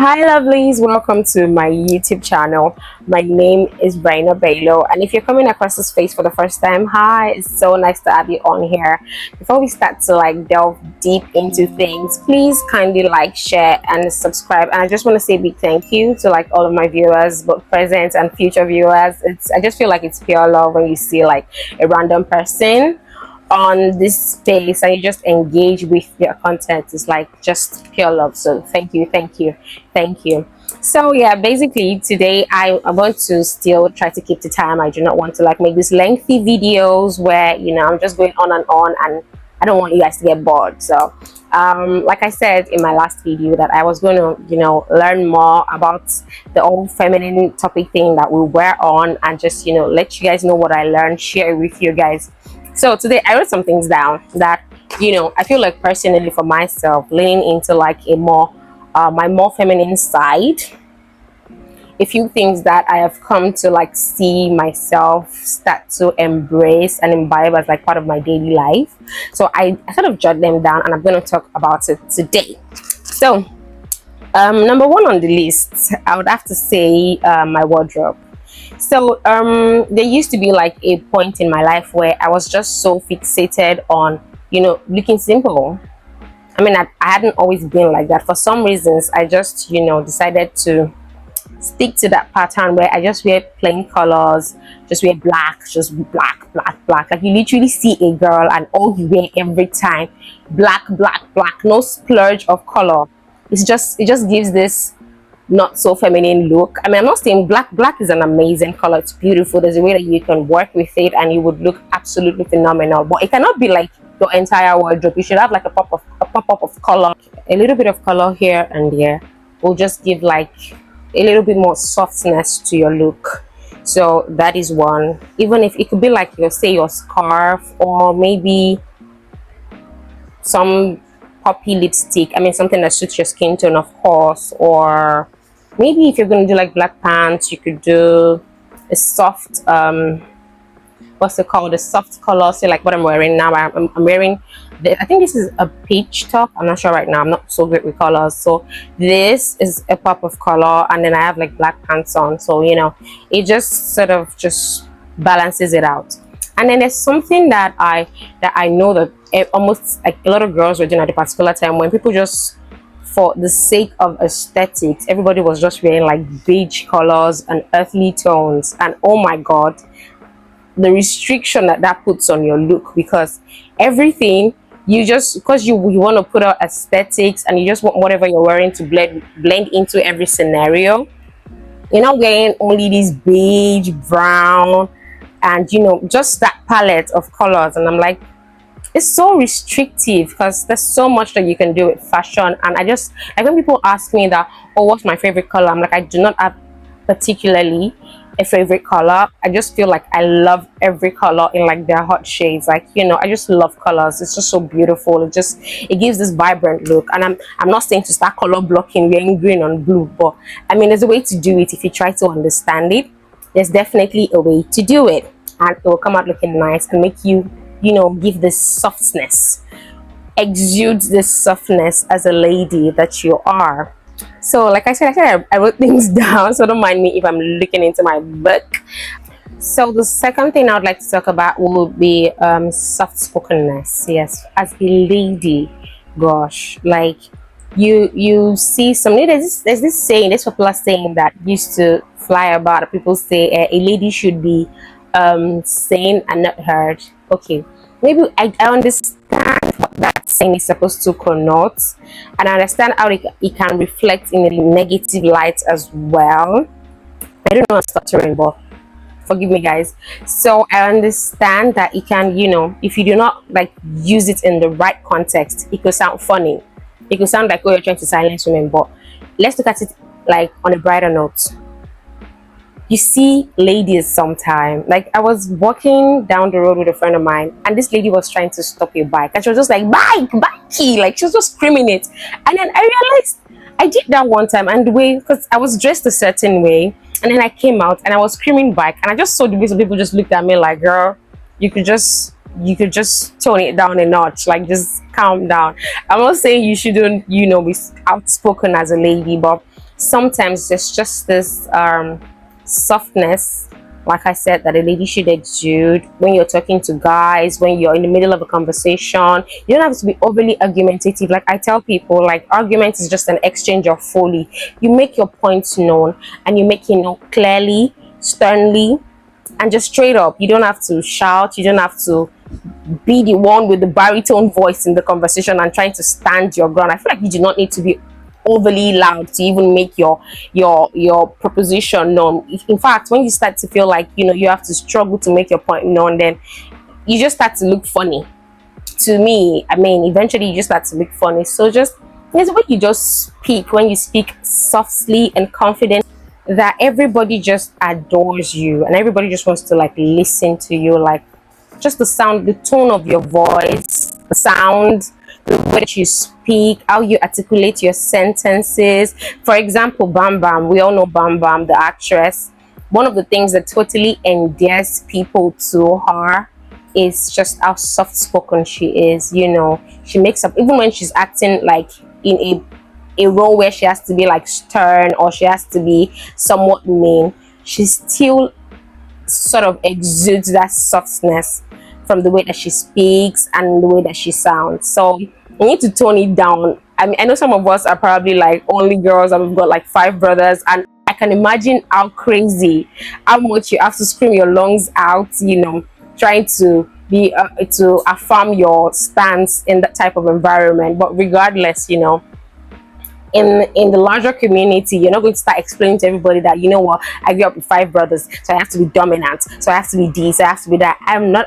Hi lovelies, welcome to my YouTube channel. My name is Braina Bailo, and if you're coming across this face for the first time, hi, it's so nice to have you on here. Before we start to delve deep into things, please kindly share and subscribe. And I just want to say a big thank you to all of my viewers, both present and future viewers. I just feel like it's pure love when you see a random person on this space and you just engage with your content. It's just pure love. So thank you, thank you. So yeah, basically today I want to still try to keep the time. I do not want to make these lengthy videos where I'm just going on, and I don't want you guys to get bored. So like I said in my last video, that I was going to learn more about the old feminine topic thing that we were on, and just let you guys know what I learned, share it with you guys. So today I wrote some things down that I feel like personally for myself, leaning into a more my more feminine side, a few things that I have come to see myself start to embrace and imbibe as part of my daily life. So I sort of jot them down, and I'm going to talk about it today. So number one on the list, I would have to say my wardrobe. So there used to be a point in my life where I was just so fixated on looking simple. I mean, I hadn't always been like that. For some reasons, I just decided to stick to that pattern where I just wear plain colors, just wear black, just black. Like you literally see a girl and all you wear every time, black, no splurge of color. It just gives this not so feminine look. I mean, I'm not saying black is an amazing color, it's beautiful. There's a way that you can work with it and you would look absolutely phenomenal, but it cannot be your entire wardrobe. You should have a pop-up of color. A little bit of color here and there will just give a little bit more softness to your look. So that is one. Even if it could be your scarf, or maybe some poppy lipstick. I mean, something that suits your skin tone, of course. Or maybe if you're going to do black pants, you could do a soft what's it called, a soft color. So what I'm wearing now, I'm wearing I think this is a peach top. I'm not sure right now, I'm not so great with colors. So this is a pop of color, and then I have black pants on, so it just sort of just balances it out. And then there's something that I know that almost a lot of girls were doing at a particular time, when people just, for the sake of aesthetics, everybody was just wearing beige colors and earthly tones. And oh my god, the restriction that puts on your look, because everything because you want to put out aesthetics, and you just want whatever you're wearing to blend into every scenario. You're not wearing only this beige, brown, and just that palette of colors. And I'm like, it's so restrictive, because there's so much that you can do with fashion. And I just when people ask me that, oh, what's my favorite color, I'm like, I do not have particularly a favorite color. I just feel I love every color in their hot shades. I just love colors. It's just so beautiful. It gives this vibrant look. And I'm not saying to start color blocking, wearing green on blue, but I mean, there's a way to do it if you try to understand it. There's definitely a way to do it, and it will come out looking nice and make you give this softness, exude this softness as a lady that you are. So like I said, I wrote things down, so don't mind me if I'm looking into my book. So the second thing I would like to talk about will be soft-spokenness. Yes, as a lady, gosh, you see there's this saying, this popular saying that used to fly about. People say a lady should be seen and not heard. Okay, maybe I understand what that saying is supposed to connote, and I understand how it can reflect in a negative light as well. I don't know, I'm stuttering, but forgive me guys. So I understand that it can, if you do not use it in the right context, it could sound funny. It could sound oh, you're trying to silence women. But let's look at it on a brighter note. You see ladies sometimes, I was walking down the road with a friend of mine, and this lady was trying to stop a bike, and she was just bike, she was just screaming it. And then I realized I did that one time, and the way, because I was dressed a certain way, and then I came out and I was screaming bike, and I just saw the way some people just looked at me like, girl, you could just tone it down a notch, just calm down. I'm not saying you shouldn't be outspoken as a lady, but sometimes there's just this softness, like I said, that a lady should exude when you're talking to guys, when you're in the middle of a conversation. You don't have to be overly argumentative. Like I tell people, like argument is just an exchange of folly. You make your points known, and you make it known clearly, sternly, and just straight up. You don't have to shout, you don't have to be the one with the baritone voice in the conversation and trying to stand your ground. I feel like you do not need to be overly loud to even make your proposition known. In fact, when you start to feel like you have to struggle to make your point known, then you just start to look funny. To me, I mean, eventually you just start to look funny. So just there's a way you just speak, when you speak softly and confident, that everybody just adores you and everybody just wants to like listen to you. Like just the sound, the tone of your voice, the sound, the way that you speak, how you articulate your sentences. For example, Bam Bam, we all know Bam Bam, the actress. One of the things that totally endears people to her is just how soft spoken she is. She makes up, even when she's acting like in a role where she has to be like stern or she has to be somewhat mean, she still sort of exudes that softness from the way that she speaks and the way that she sounds. So you need to tone it down. I mean, I know some of us are probably like only girls and we've got like 5 brothers, and I can imagine how crazy, how much you have to scream your lungs out, trying to be to affirm your stance in that type of environment. But regardless, in the larger community, you're not going to start explaining to everybody that I grew up with 5 brothers, so I have to be dominant, so I have to be this, I have to be that. I'm not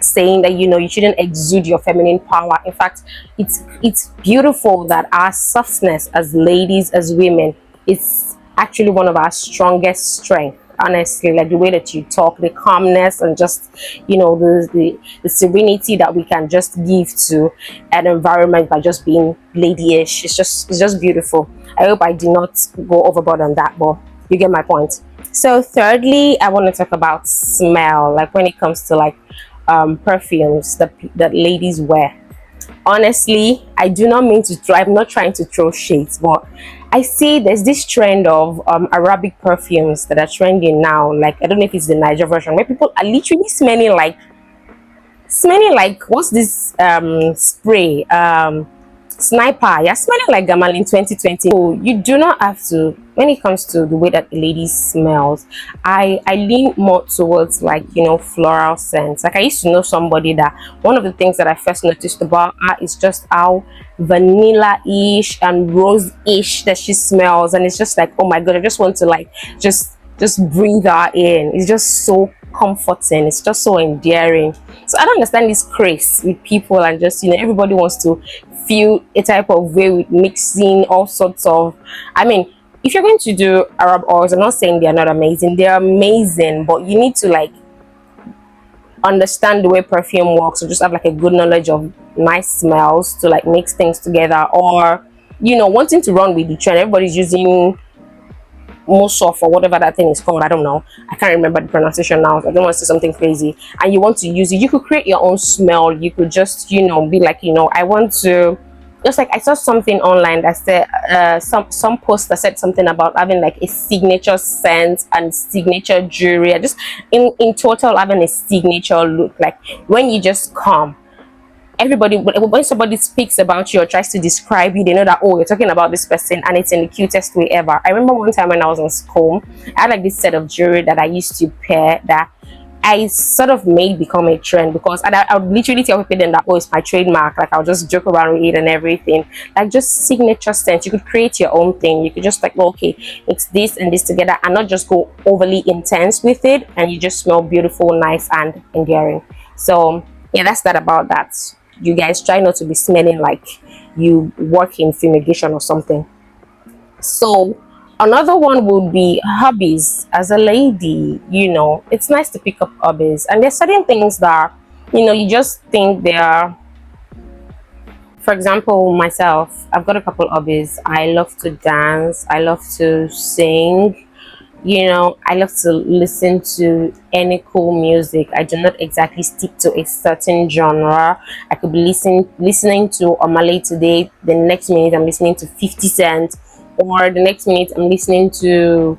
saying that you shouldn't exude your feminine power. In fact, it's beautiful that our softness as ladies, as women, is actually one of our strongest strengths. Honestly, like the way that you talk, the calmness, and just the serenity that we can just give to an environment by just being ladyish. It's just beautiful. I hope I did not go overboard on that, but you get my point. So thirdly, I want to talk about smell, like when it comes to like perfumes that ladies wear. Honestly, I do not mean to I'm not trying to throw shades, but I see there's this trend of Arabic perfumes that are trending now. Like, I don't know if it's the Niger version, where people are literally smelling like what's this spray, sniper, yeah, smelling like Gamal in 2020. So you do not have to, when it comes to the way that a lady smells, I lean more towards like floral scents. Like I used to know somebody that one of the things that I first noticed about her is just how vanilla-ish and rose-ish that she smells, and it's just like, oh my god, I just want to like just breathe her in. It's just so comforting, it's just so endearing. So I don't understand this craze with people, and just everybody wants to feel a type of way with mixing all sorts of, I mean, if you're going to do Arab oils, I'm not saying they're not amazing, they're amazing, but you need to like understand the way perfume works, or just have like a good knowledge of nice smells to like mix things together. Or wanting to run with the trend, everybody's using Mosof or whatever that thing is called, I don't know, I can't remember the pronunciation now, I don't want to say something crazy, and you want to use it, you could create your own smell. You could just be like, I want to, just like I saw something online that said some post that said something about having like a signature scent and signature jewelry, just in total having a signature look. Like when you just come, everybody, when somebody speaks about you or tries to describe you, they know that, oh, you're talking about this person, and it's in the cutest way ever. I remember one time when I was in school, I had like this set of jewelry that I used to pair that I sort of made become a trend, because I would literally tell people then that, oh, it's my trademark. Like I'll just joke around with it and everything. Like just signature scent. You could create your own thing. You could just like, well, okay, it's this and this together, and not just go overly intense with it, and you just smell beautiful, nice, and endearing. So yeah, that's that about that. You guys try not to be smelling like you work in fumigation or something. So another one would be hobbies. As a lady, it's nice to pick up hobbies, and there's certain things that you just think they are. For example, myself, I've got a couple hobbies. I love to dance, I love to sing, I love to listen to any cool music. I do not exactly stick to a certain genre. I could be listening to Omale today, the next minute I'm listening to 50 Cent, or the next minute I'm listening to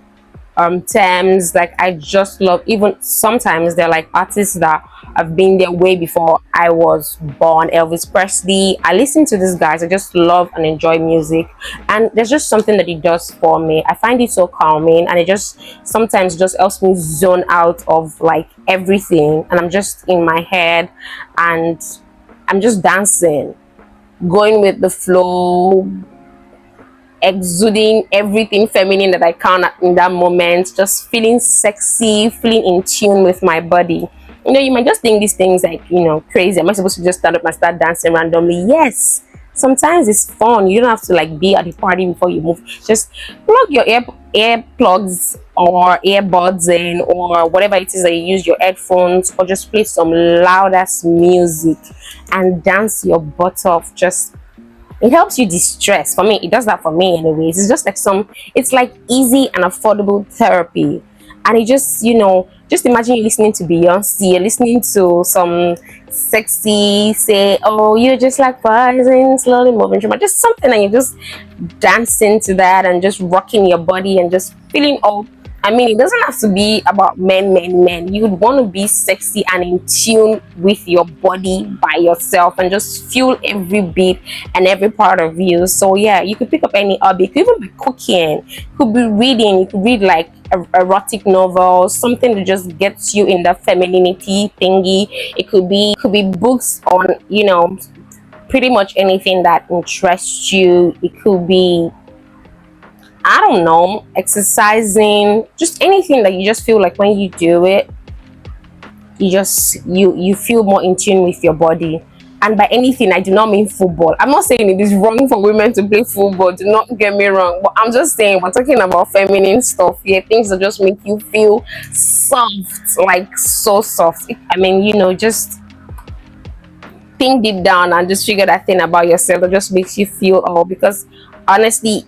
terms. Like I just love, even sometimes they're like artists that have been there way before I was born. Elvis Presley, I listen to these guys. I just love and enjoy music, and there's just something that it does for me. I find it so calming, and it just sometimes just helps me zone out of like everything, and I'm just in my head and I'm just dancing, going with the flow, exuding everything feminine that I can in that moment, just feeling sexy, feeling in tune with my body. You know, you might just think these things like, you know, crazy. Am I supposed to just stand up and start dancing randomly? Yes. Sometimes it's fun. You don't have to like be at the party before you move. Just plug your ear plugs or earbuds in, or whatever it is that you use, your headphones, or just play some loud ass music and dance your butt off. Just, it helps you distress. For me, it does that for me anyways. It's just like it's like easy and affordable therapy. And it just, you know, just imagine you listening to Beyonce, you're listening to some sexy, say, oh, you're just like rising, slowly moving through, just something, and you're just dancing to that and just rocking your body and just feeling all. I mean, it doesn't have to be about men. You would want to be sexy and in tune with your body by yourself and just feel every beat and every part of you. So yeah, you could pick up any hobby. It could even be cooking, it could be reading, you could read like erotic novels, something that just gets you in that femininity thingy. It could be books on, you know, pretty much anything that interests you. It could be, I don't know, exercising, just anything that you just feel like when you do it, you feel more in tune with your body. And by anything, I do not mean football. I'm not saying it is wrong for women to play football, do not get me wrong, but I'm just saying we're talking about feminine stuff here, things that just make you feel soft, like so soft. I mean, you know, just think deep down and just figure that thing about yourself that just makes you feel, oh, because honestly,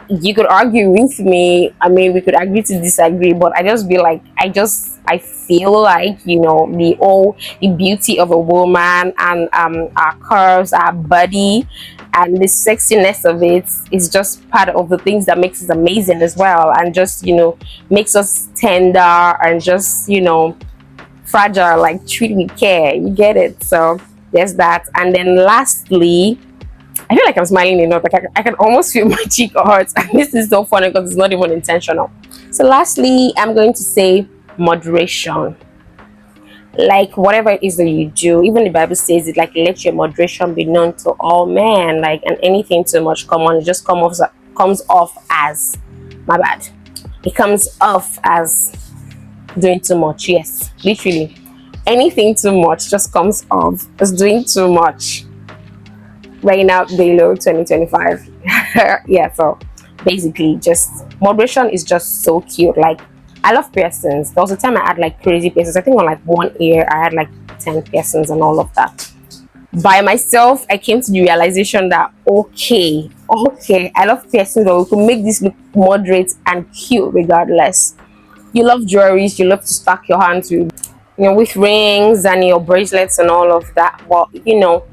you could argue with me. I mean, we could agree to disagree, but I just be like, I feel like, you know, the beauty of a woman and our curves, our body, and the sexiness of it is just part of the things that makes us amazing as well, and just, you know, makes us tender and just, you know, fragile, like treat with care. You get it? So there's that. And then lastly, I feel like I'm smiling enough. Like I can almost feel my cheek hurts. And this is so funny because it's not even intentional. So lastly, I'm going to say moderation. Like whatever it is that you do, even the Bible says it, like let your moderation be known to all men. Like, and anything too much, come on, it just comes off as, my bad. It comes off as doing too much. Yes, literally. Anything too much just comes off as doing too much. Right now, below 2025. Yeah, so basically just moderation is just so cute. Like I love piercings. There was a time I had like crazy piercings. I think on like one ear I had like 10 piercings and all of that. By myself, I came to the realization that okay, I love piercings, but we could make this look moderate and cute regardless. You love jewelry, you love to stack your hands with, you know, with rings and your bracelets and all of that. But you know,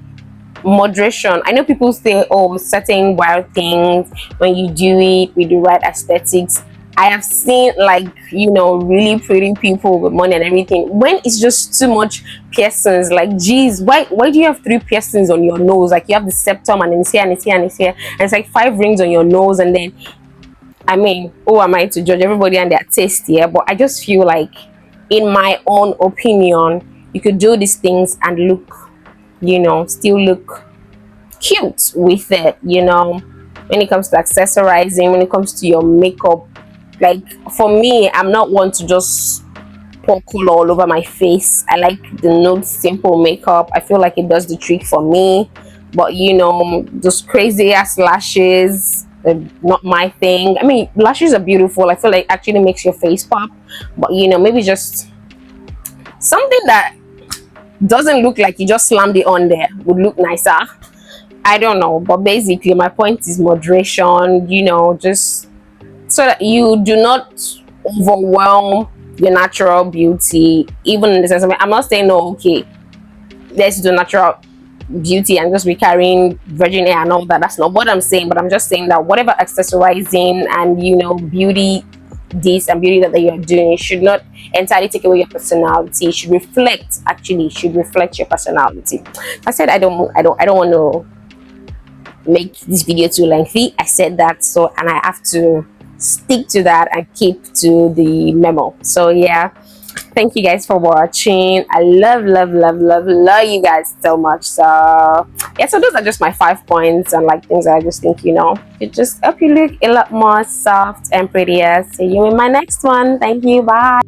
moderation. I know people say, oh, certain wild things when you do it with the right aesthetics. I have seen, like, you know, really pretty people with money and everything, when it's just too much piercings. Like, geez, why do you have 3 piercings on your nose? Like, you have the septum, and then it's here and it's here and it's here, and it's like 5 rings on your nose. And then, I mean, who am I to judge everybody and their taste here? But I just feel like, in my own opinion, you could do these things and look, you know, still look cute with it, you know, when it comes to accessorizing, when it comes to your makeup. Like for me, I'm not one to just pour color all over my face. I like the nude simple makeup. I feel like it does the trick for me. But you know, those crazy ass lashes, not my thing. I mean, lashes are beautiful. I feel like it actually makes your face pop. But you know, maybe just something that doesn't look like you just slammed it on there would look nicer. I don't know, but basically my point is moderation, you know, just so that you do not overwhelm your natural beauty. Even in the sense of, I'm not saying no, okay, let's do natural beauty and just be carrying virgin hair and all that. That's not what I'm saying, but I'm just saying that whatever accessorizing and beauty this and beauty that you're doing, it should not entirely take away your personality. It should reflect, actually it should reflect your personality. I said I don't want to make this video too lengthy. I said that, so, and I have to stick to that and keep to the memo. So yeah, thank you guys for watching. I love you guys so much. So yeah, so those are just my 5 points and like things that I just think it just help you look a lot more soft and prettier. See you in my next one. Thank you. Bye.